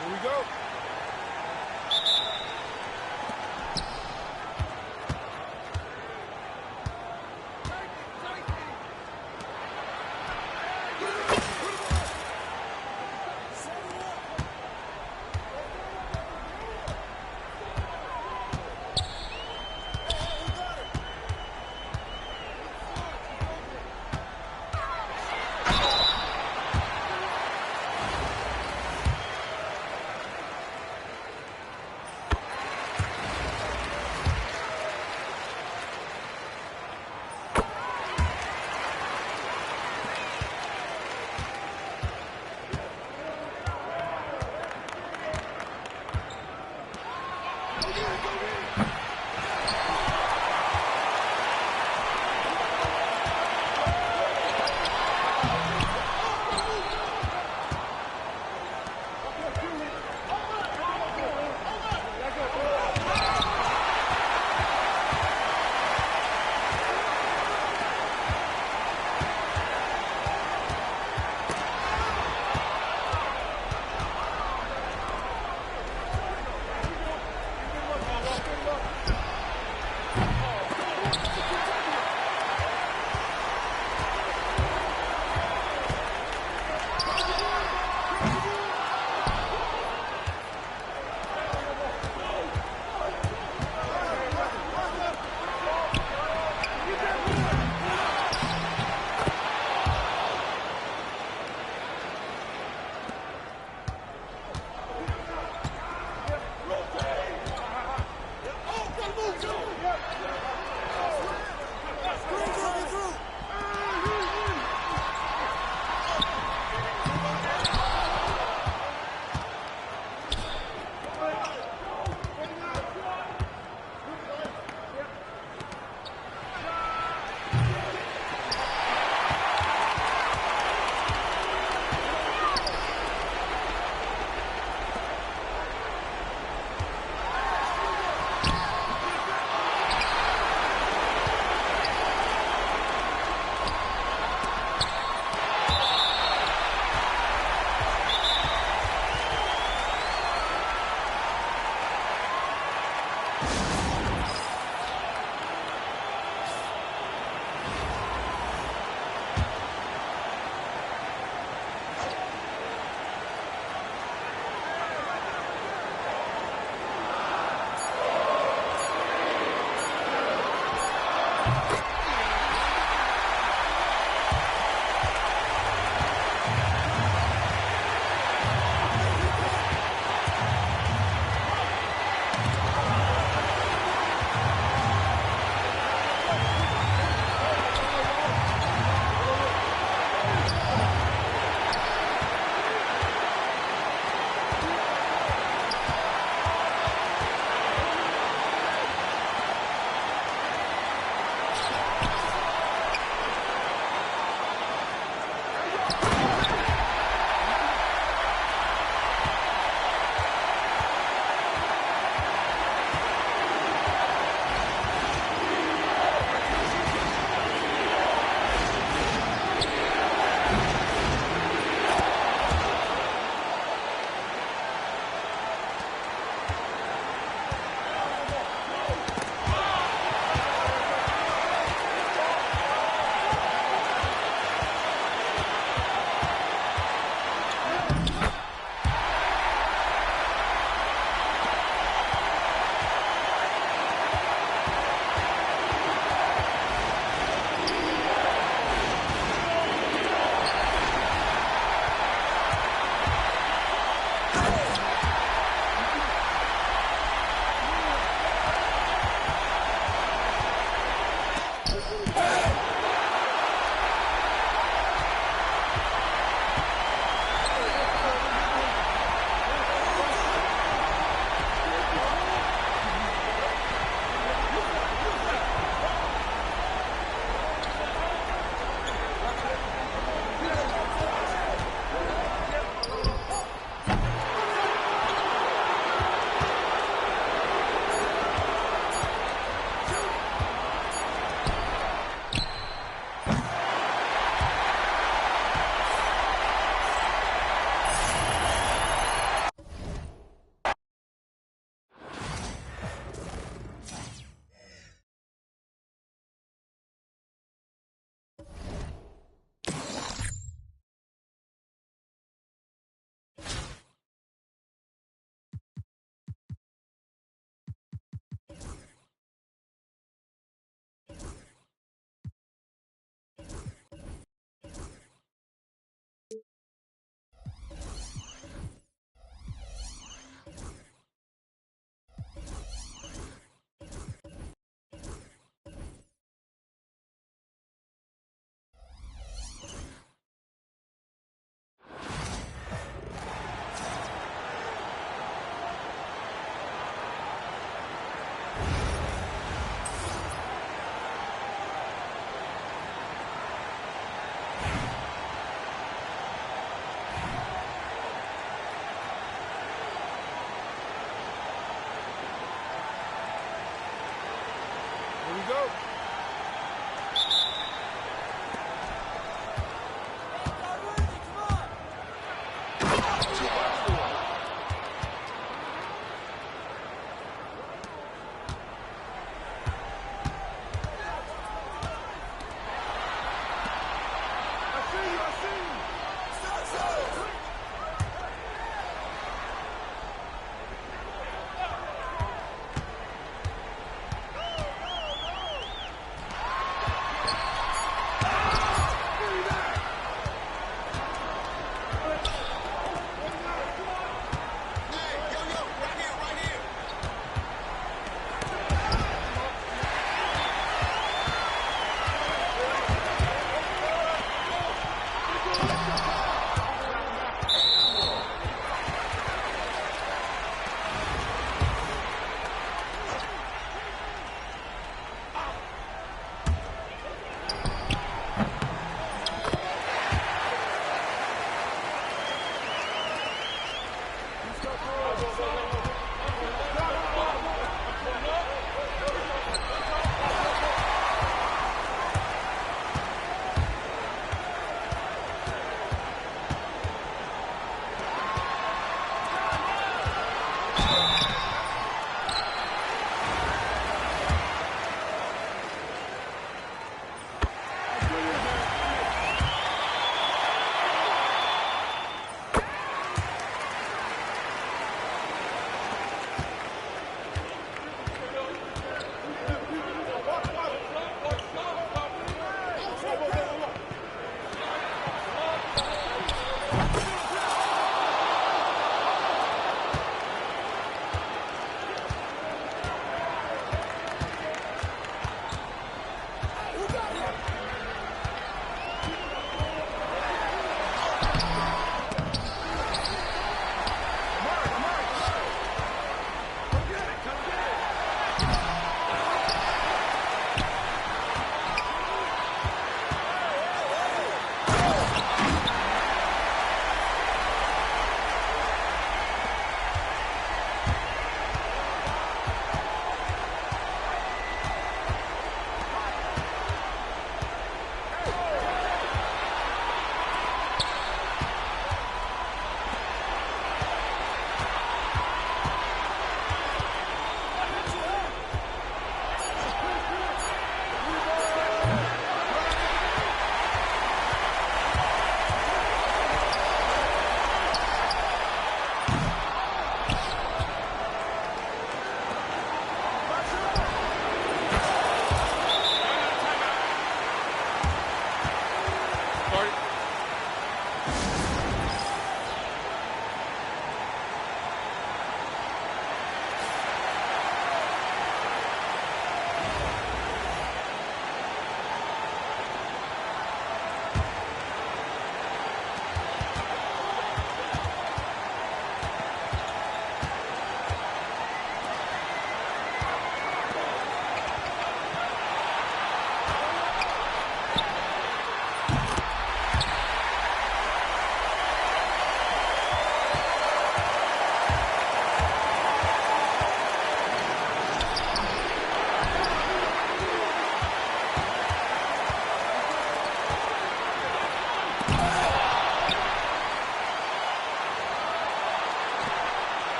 Here we go.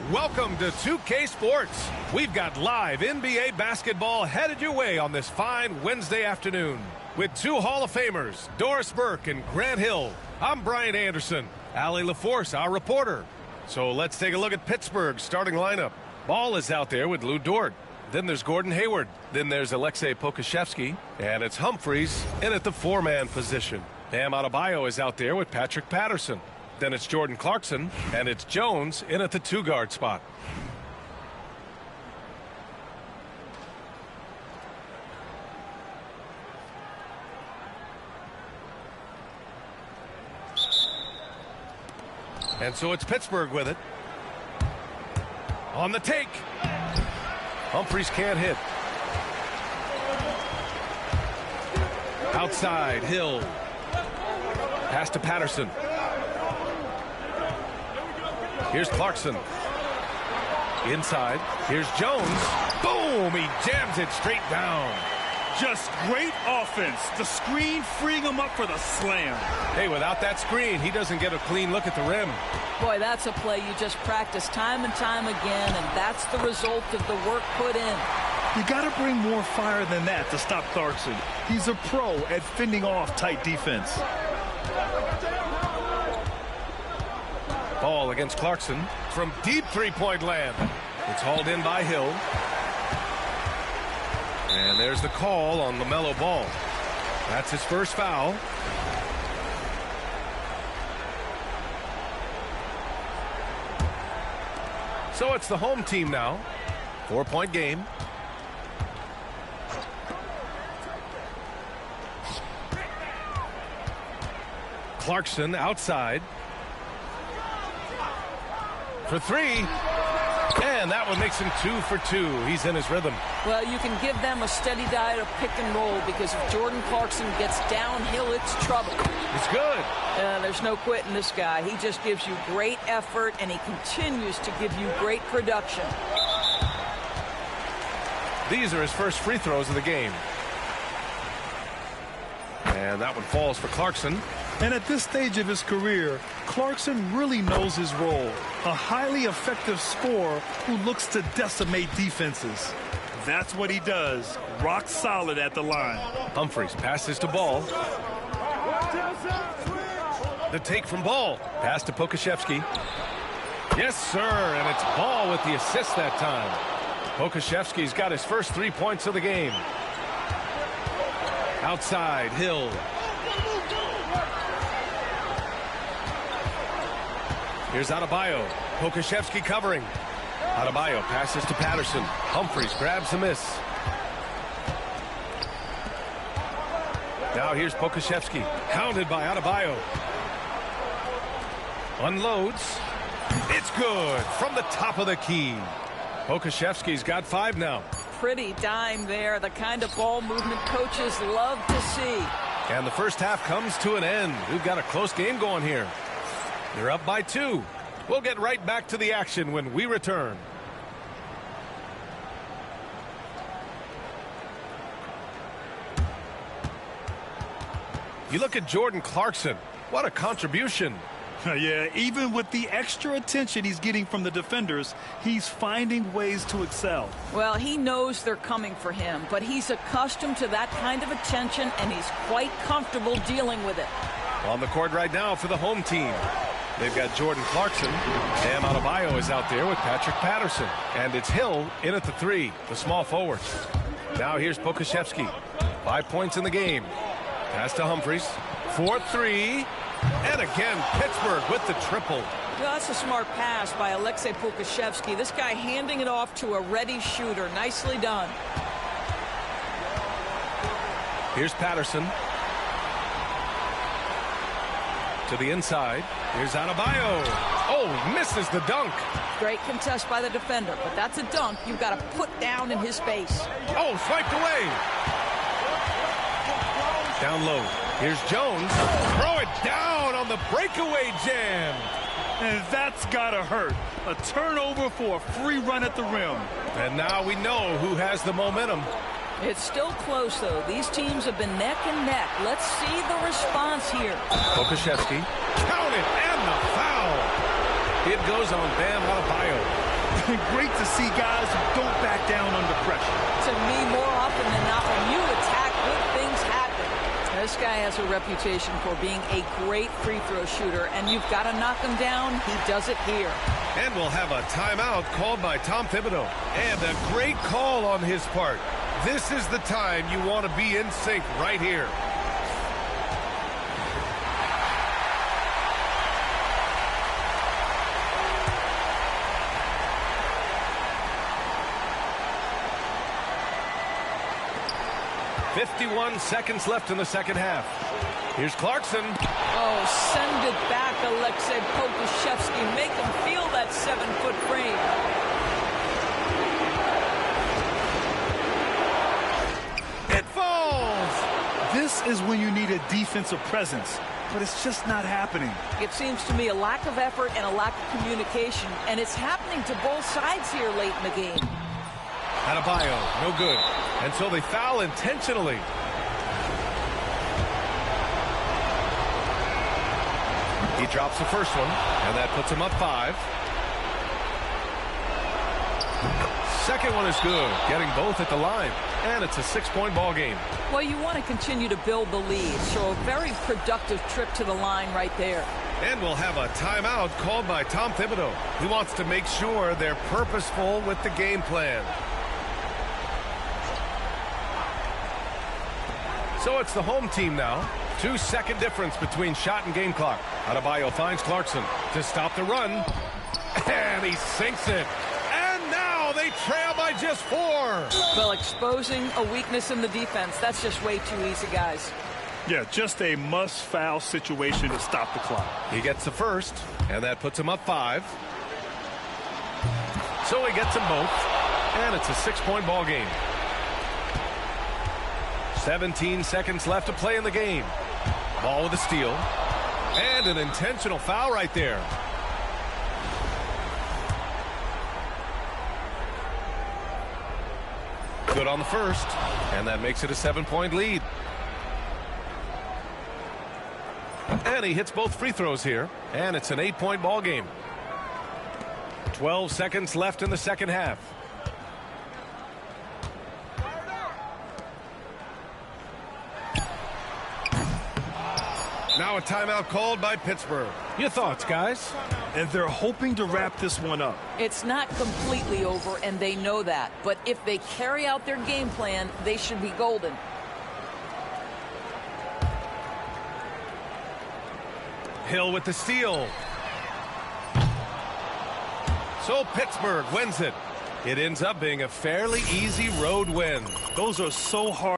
Welcome to 2K Sports. We've got live NBA basketball headed your way on this fine Wednesday afternoon. With two Hall of Famers, Doris Burke and Grant Hill. I'm Brian Anderson. Allie LaForce, our reporter. So let's take a look at Pittsburgh's starting lineup. Ball is out there with Lou Dort. Then there's Gordon Hayward. Then there's Aleksej Pokusevski. And it's Humphries in at the four-man position. Bam Adebayo is out there with Patrick Patterson. Then it's Jordan Clarkson, and it's Jones in at the two-guard spot. And so it's Pittsburgh with it. On the take. Humphries can't hit. Outside, Hill. Pass to Patterson. Here's Clarkson. Inside. Here's Jones. Boom! He jams it straight down. Just great offense. The screen freeing him up for the slam. Hey, without that screen, he doesn't get a clean look at the rim. Boy, that's a play you just practice time and time again, and that's the result of the work put in. You got to bring more fire than that to stop Clarkson. He's a pro at fending off tight defense. Ball against Clarkson from deep three-point land. It's hauled in by Hill. And there's the call on LaMelo Ball. That's his first foul. So it's the home team now. 4-point game. Clarkson outside. For three, and that one makes him 2 for 2. He's in his rhythm. Well, you can give them a steady diet of pick and roll because if Jordan Clarkson gets downhill, it's trouble. It's good. There's no quitting this guy. He just gives you great effort, and he continues to give you great production. These are his first free throws of the game. And that one falls for Clarkson. And at this stage of his career, Clarkson really knows his role. A highly effective scorer who looks to decimate defenses. That's what he does. Rock solid at the line. Humphries passes to Ball. The take from Ball. Pass to Pokusevski. Yes, sir. And it's Ball with the assist that time. Pokusevski's got his first 3 points of the game. Outside, Hill. Here's Adebayo. Pokusevski covering. Adebayo passes to Patterson. Humphries grabs the miss. Now here's Pokusevski. Hounded by Adebayo. Unloads. It's good from the top of the key. Pokusevski's got 5 now. Pretty dime there. The kind of ball movement coaches love to see. And the first half comes to an end. We've got a close game going here. They're up by 2. We'll get right back to the action when we return. You look at Jordan Clarkson. What a contribution. Yeah, even with the extra attention he's getting from the defenders, he's finding ways to excel. Well, he knows they're coming for him, but he's accustomed to that kind of attention, and he's quite comfortable dealing with it. On the court right now for the home team. They've got Jordan Clarkson. Bam Adebayo is out there with Patrick Patterson. And it's Hill in at the 3, the small forward. Now here's Pokusevski. 5 points in the game. Pass to Humphries. 4-3. And again, Pittsburgh with the triple. Well, that's a smart pass by Aleksej Pokusevski. This guy handing it off to a ready shooter. Nicely done. Here's Patterson. To the inside. Here's Adebayo. Oh, misses the dunk. Great contest by the defender, but that's a dunk you've got to put down in his face. Oh, swiped away. Down low. Here's Jones. Throw it down on the breakaway jam. And that's got to hurt. A turnover for a free run at the rim. And now we know who has the momentum. It's still close, though. These teams have been neck and neck. Let's see the response here. Pokusevski. Count it, and the foul. It goes on Bam Adebayo. Great to see guys who don't back down under pressure. To me, more often than not, when you attack, good things happen. This guy has a reputation for being a great free throw shooter, and you've got to knock him down. He does it here. And we'll have a timeout called by Tom Thibodeau. And a great call on his part. This is the time you want to be in sync right here. "51 seconds left in the second half. Here's Clarkson. Oh, send it back, Alexei Pokusevski. Make him feel that 7-foot frame. It falls! This is when you need a defensive presence, but it's just not happening. It seems to me a lack of effort and a lack of communication, and it's happening to both sides here late in the game. Adebayo, no good. And so they foul intentionally. He drops the first one, and that puts him up 5. Second one is good, getting both at the line. And it's a 6-point ball game. Well, you want to continue to build the lead, so a very productive trip to the line right there. And we'll have a timeout called by Tom Thibodeau. He wants to make sure they're purposeful with the game plan. So it's the home team now. 2-second difference between shot and game clock. Adebayo finds Clarkson to stop the run. And he sinks it. And now they trail by just 4. Well, exposing a weakness in the defense, that's just way too easy, guys. Yeah, just a must-foul situation to stop the clock. He gets the first, and that puts him up 5. So he gets them both, and it's a 6-point ball game. 17 seconds left to play in the game. Ball with a steal. And an intentional foul right there. Good on the first. And that makes it a 7-point lead. And he hits both free throws here. And it's an 8-point ball game. 12 seconds left in the second half. Now a timeout called by Pittsburgh. Your thoughts, guys? And they're hoping to wrap this one up. It's not completely over, and they know that. But if they carry out their game plan, they should be golden. Hill with the steal. So Pittsburgh wins it. It ends up being a fairly easy road win. Those are so hard.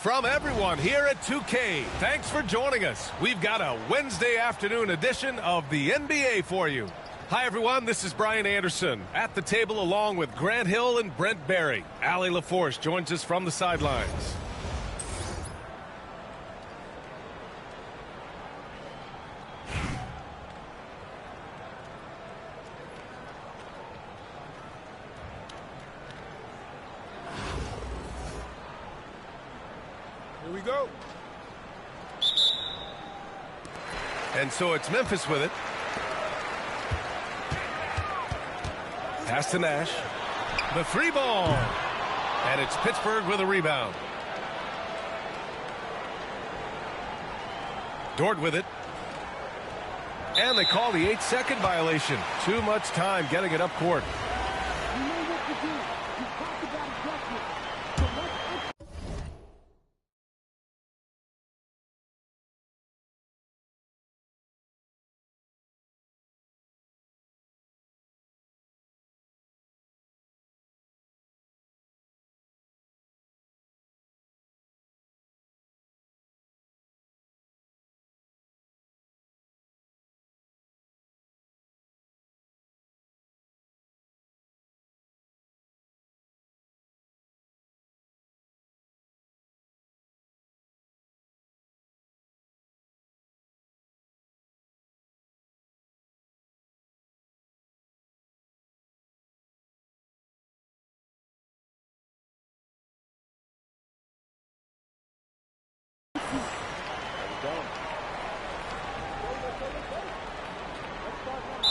From everyone here at 2K, thanks for joining us. We've got a Wednesday afternoon edition of the NBA for you. Hi, everyone. This is Brian Anderson at the table along with Grant Hill and Brent Barry. Allie LaForce joins us from the sidelines. Here we go. And so it's Memphis with it. Pass to Nash. The three ball. And it's Pittsburgh with a rebound. Dort with it. And they call the 8-second violation. Too much time getting it up court.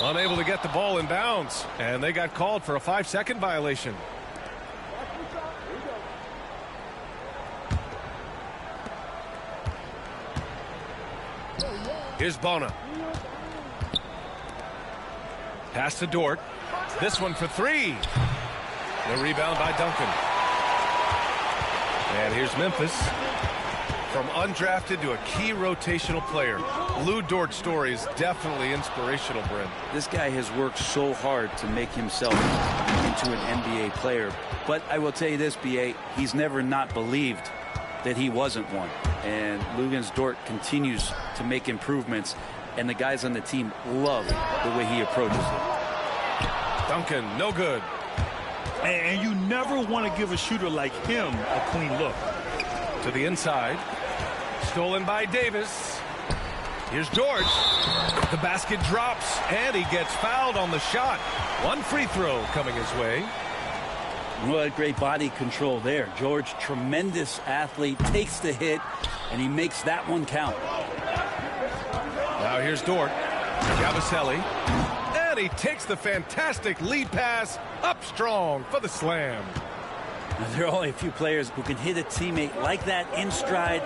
Unable to get the ball in bounds, and they got called for a 5-second violation. Here's Bona. Pass to Dort. This one for three. The rebound by Duncan. And here's Memphis. From undrafted to a key rotational player, Lou Dort's story is definitely inspirational, Brent. This guy has worked so hard to make himself into an NBA player. But I will tell you this, B.A., he's never not believed that he wasn't one. And Luguentz Dort continues to make improvements, and the guys on the team love the way he approaches it. Duncan, no good. And you never want to give a shooter like him a clean look. To the inside. Stolen by Davis. Here's George. The basket drops, and he gets fouled on the shot. One free throw coming his way. What great body control there. George, tremendous athlete, takes the hit, and he makes that one count. Now here's Dort. Yabusele. And he takes the fantastic lead pass up strong for the slam. Now, there are only a few players who can hit a teammate like that in stride.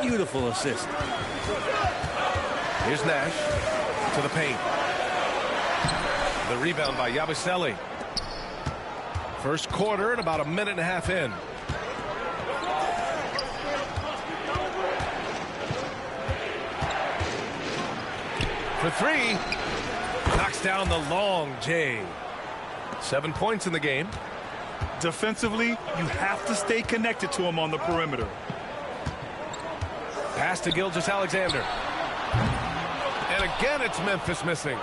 Beautiful assist. Here's Nash to the paint. The rebound by Yabusele. First quarter and about a minute and a half in. For three. Knocks down the long J. 7 points in the game. Defensively, you have to stay connected to him on the perimeter. Pass to Gilgeous-Alexander. And again, it's Memphis missing.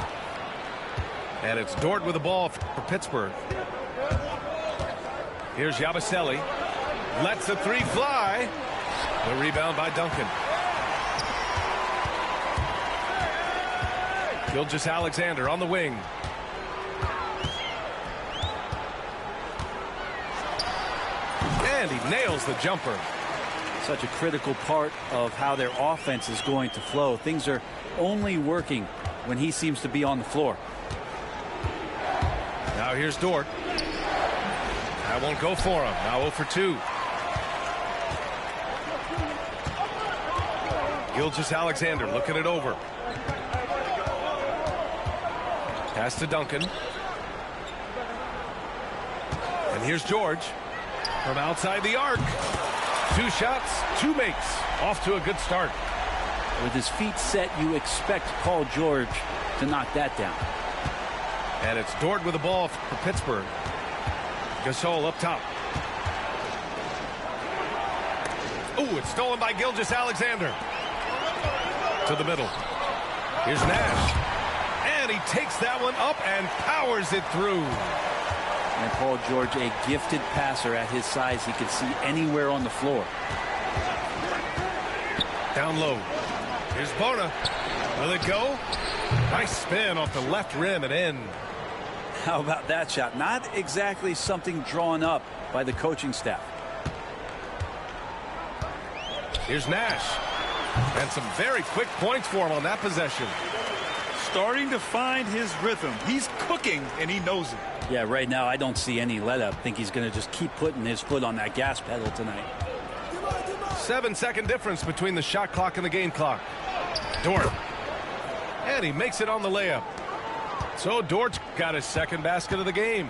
And it's Dort with the ball for Pittsburgh. Here's Yabusele. Lets the three fly. The rebound by Duncan. Gilgeous-Alexander on the wing. And he nails the jumper. Such a critical part of how their offense is going to flow. Things are only working when he seems to be on the floor. Now here's Dort. That won't go for him. Now 0 for 2. Gilgeous-Alexander looking it over. Pass to Duncan. And here's George from outside the arc. 2 shots, 2 makes. Off to a good start. With his feet set, you expect Paul George to knock that down. And it's Dort with the ball for Pittsburgh. Gasol up top. Oh, it's stolen by Gilgeous-Alexander. To the middle. Here's Nash. And he takes that one up and powers it through. And Paul George, a gifted passer at his size. He can see anywhere on the floor. Down low. Here's Bona. Will it go? Nice spin off the left rim and in. How about that shot? Not exactly something drawn up by the coaching staff. Here's Nash. And some very quick points for him on that possession. Starting to find his rhythm. He's cooking, and he knows it. Yeah, right now I don't see any let up. I think he's going to just keep putting his foot on that gas pedal tonight. 7-second difference between the shot clock and the game clock. Dort. And he makes it on the layup. So Dort's got his second basket of the game.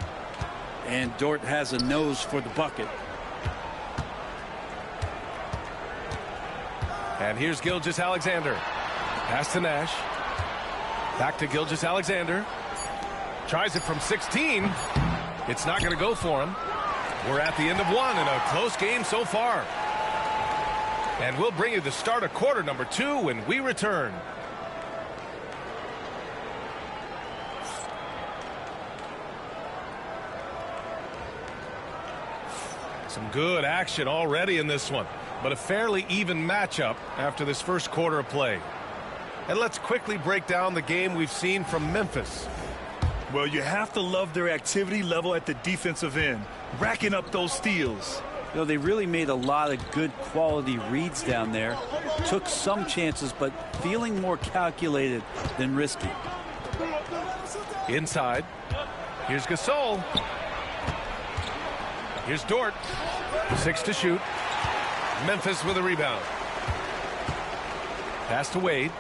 And Dort has a nose for the bucket. And here's Gilgeous-Alexander. Pass to Nash. Back to Gilgeous-Alexander. Tries it from 16. It's not going to go for him. We're at the end of one in a close game so far. And we'll bring you the start of quarter number 2 when we return. Some good action already in this one, but a fairly even matchup after this first quarter of play. And let's quickly break down the game we've seen from Memphis. Well, you have to love their activity level at the defensive end, racking up those steals. You know, they really made a lot of good quality reads down there. Took some chances, but feeling more calculated than risky. Inside. Here's Gasol. Here's Dort. 6 to shoot. Memphis with a rebound. Pass to Wade.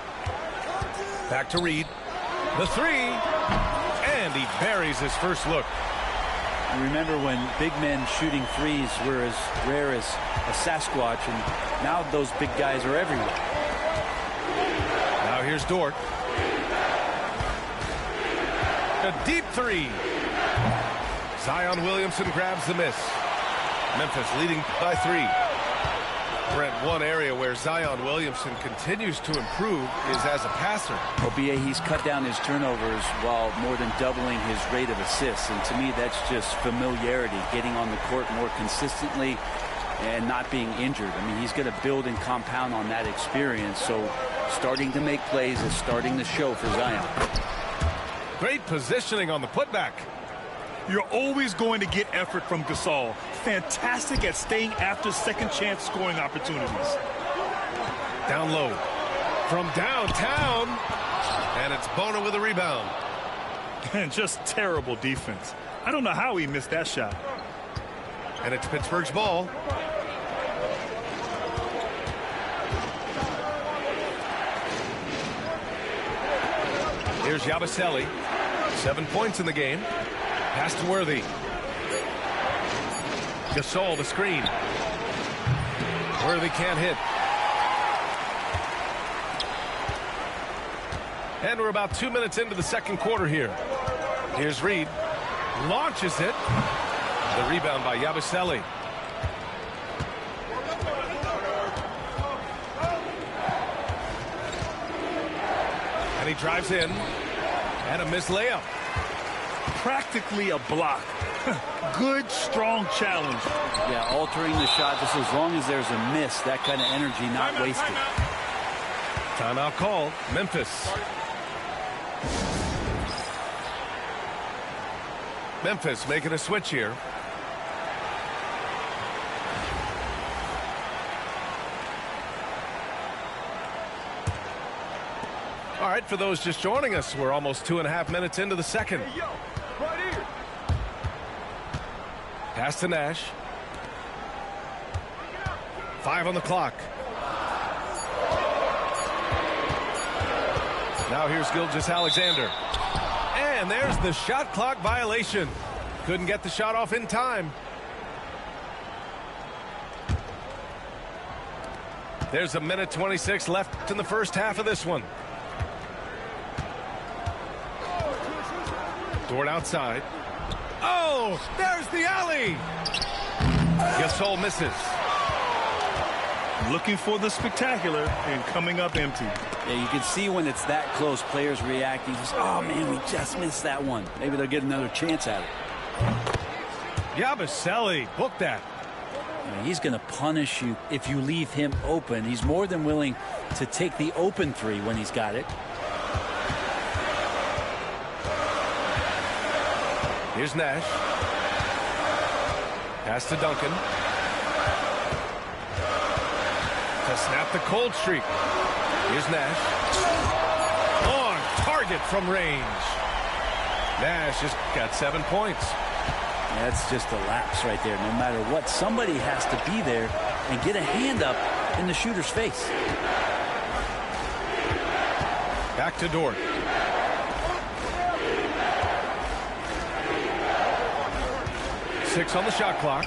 Back to Reed. The 3. And he buries his first look. You remember when big men shooting threes were as rare as a Sasquatch, and now those big guys are everywhere. Now here's Dort. A deep 3. Zion Williamson grabs the miss. Memphis leading by 3. Brent, one area where Zion Williamson continues to improve is as a passer. Well, B.A., he's cut down his turnovers while more than doubling his rate of assists. And to me, that's just familiarity, getting on the court more consistently and not being injured. I mean, he's going to build and compound on that experience. So starting to make plays is starting to show for Zion. Great positioning on the putback. You're always going to get effort from Gasol. Fantastic at staying after second chance scoring opportunities. Down low. From downtown. And it's Bona with a rebound. And just terrible defense. I don't know how he missed that shot. And it's Pittsburgh's ball. Here's Yabusele. 7 points in the game. Pass to Worthy. Gasol, the screen. Worthy can't hit. And we're about 2 minutes into the second quarter here. Here's Reed. Launches it. The rebound by Yabusele. And he drives in. And a missed layup. Practically a block. Good, strong challenge. Yeah, altering the shot just as long as there's a miss, that kind of energy not wasted. Timeout called. Memphis. Memphis making a switch here. All right, for those just joining us, we're almost 2.5 minutes into the second. Hey, yo, right here. Pass to Nash. 5 on the clock. Now here's Gilgeous-Alexander. And there's the shot clock violation. Couldn't get the shot off in time. There's 1:26 left in the first half of this one. Dort outside. Oh, there's the alley. Gasol misses. Looking for the spectacular and coming up empty. Yeah, you can see when it's that close, players reacting. Just, oh, man, we just missed that one. Maybe they'll get another chance at it. Yabusele, book that. He's going to punish you if you leave him open. He's more than willing to take the open three when he's got it. Here's Nash. Pass to Duncan. To snap the cold streak. Here's Nash. On target from range. Nash just got 7 points. That's just a lapse right there. No matter what, somebody has to be there and get a hand up in the shooter's face. Back to Dort. Six on the shot clock.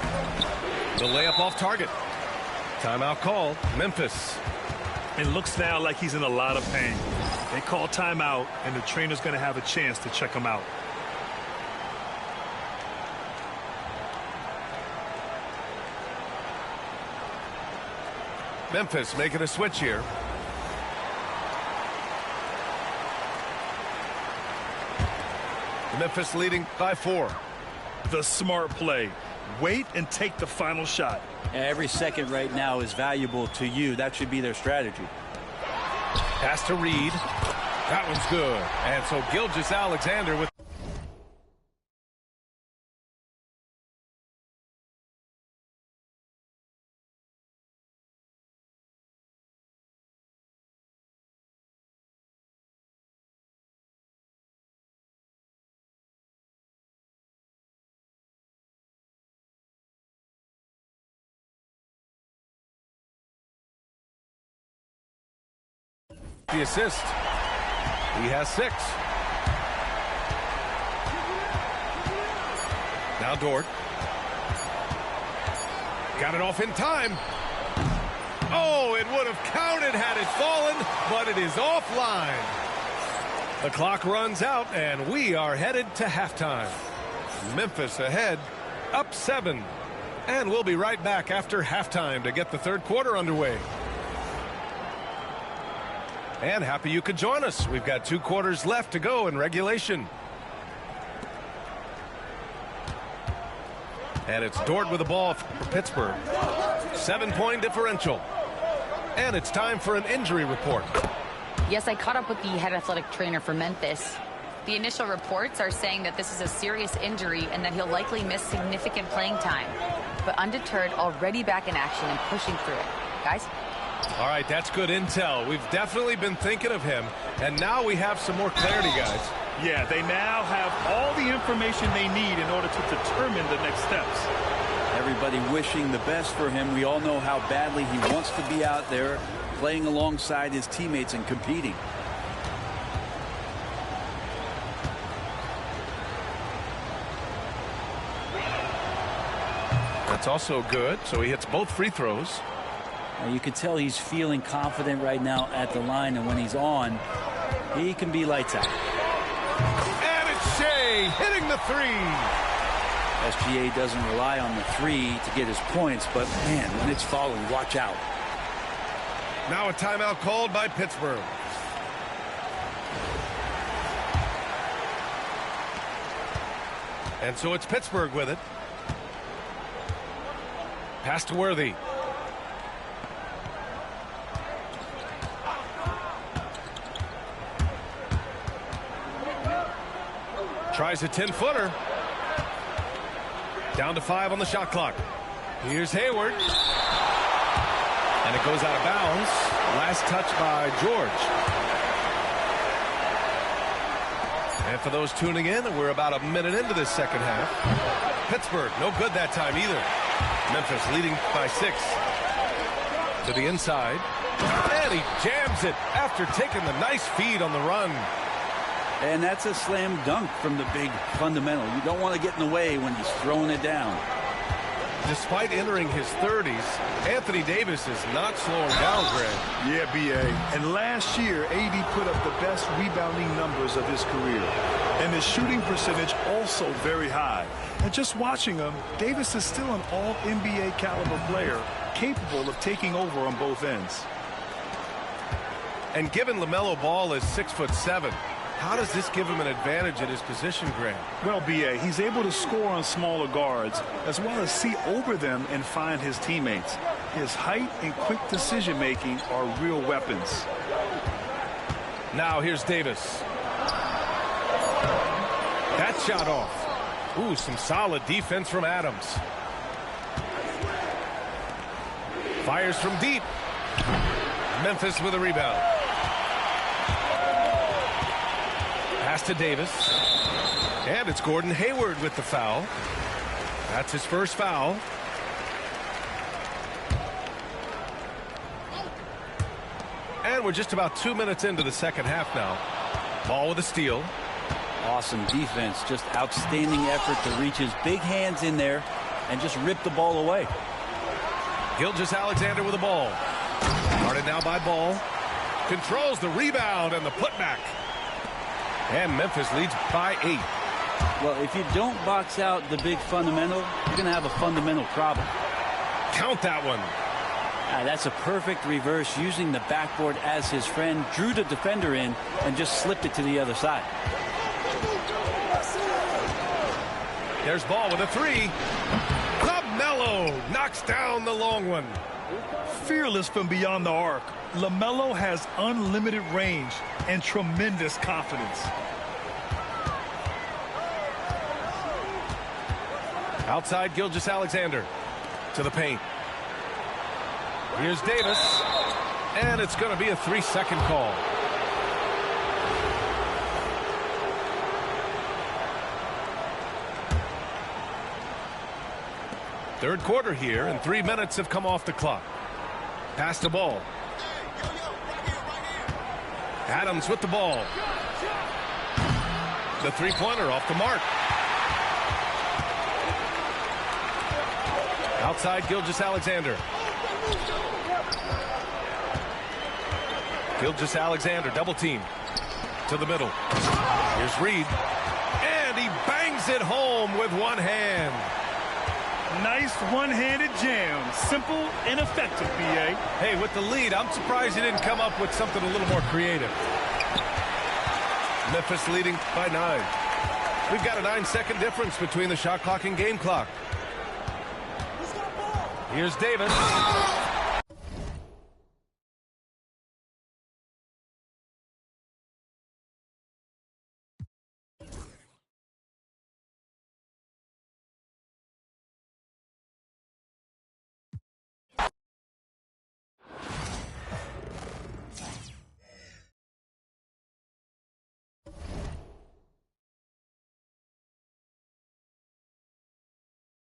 The layup off target. Timeout called. Memphis. It looks now like he's in a lot of pain. They call timeout, and the trainer's going to have a chance to check him out. Memphis making a switch here. Memphis leading by 4. The smart play. Wait and take the final shot. Every second right now is valuable to you. That should be their strategy. Pass to Reed. That one's good. And so Gilgeous-Alexander with the assist. He has 6. Now Dort. Got it off in time. Oh, it would have counted had it fallen, but it is offline. The clock runs out, and we are headed to halftime. Memphis ahead, up 7. And we'll be right back after halftime to get the third quarter underway. And happy you could join us. We've got 2 quarters left to go in regulation. And it's Dort with the ball for Pittsburgh. 7-point differential. And it's time for an injury report. Yes, I caught up with the head athletic trainer for Memphis. The initial reports are saying that this is a serious injury and that he'll likely miss significant playing time. But undeterred, already back in action and pushing through it. Guys? All right, that's good intel. We've definitely been thinking of him, and now we have some more clarity, guys. Yeah, they now have all the information they need in order to determine the next steps. Everybody wishing the best for him. We all know how badly he wants to be out there playing alongside his teammates and competing. That's also good. So he hits both free throws. You can tell he's feeling confident right now at the line, and when he's on, he can be lights out. And it's Shea hitting the 3. SGA doesn't rely on the 3 to get his points, but man, when it's falling, watch out. Now a timeout called by Pittsburgh. And so it's Pittsburgh with it. Pass to Worthy. Tries a 10-footer. Down to 5 on the shot clock. Here's Hayward. And it goes out of bounds. Last touch by George. And for those tuning in, we're about a minute into this second half. Pittsburgh, no good that time either. Memphis leading by 6. To the inside. And he jams it after taking the nice feed on the run. And that's a slam dunk from the big fundamental. You don't want to get in the way when he's throwing it down. Despite entering his 30s, Anthony Davis is not slowing down, Greg. Yeah, B.A. And last year, AD put up the best rebounding numbers of his career. And his shooting percentage also very high. And just watching him, Davis is still an all-NBA caliber player, capable of taking over on both ends. And given LaMelo Ball is 6'7", how does this give him an advantage at his position, Greg? Well, B.A., he's able to score on smaller guards, as well as see over them and find his teammates. His height and quick decision-making are real weapons. Now here's Davis. That shot off. Ooh, some solid defense from Adams. Fires from deep. Memphis with a rebound. Pass to Davis. And it's Gordon Hayward with the foul. That's his first foul. And we're just about 2 minutes into the second half now. Ball with a steal. Awesome defense. Just outstanding effort to reach his big hands in there and just rip the ball away. Gilgeous-Alexander with the ball. Guarded now by Ball. Controls the rebound and the putback. And Memphis leads by 8. Well, if you don't box out the big fundamental, you're going to have a fundamental problem. Count that one. That's a perfect reverse, using the backboard as his friend, drew the defender in, and just slipped it to the other side. There's Ball with a 3. LaMelo knocks down the long one. Fearless from beyond the arc, LaMelo has unlimited range and tremendous confidence. Outside, Gilgeous-Alexander to the paint. Here's Davis, and it's going to be a 3-second call. Third quarter here, and 3 minutes have come off the clock. Pass the ball. Adams with the ball. The three-pointer off the mark. Outside, Gilgeous-Alexander. Gilgeous-Alexander, double team. To the middle. Here's Reed. And he bangs it home with one hand. Nice one-handed jam. Simple and effective, B.A. Hey, with the lead, I'm surprised he didn't come up with something a little more creative. Memphis leading by 9. We've got a 9-second difference between the shot clock and game clock. Here's Davis.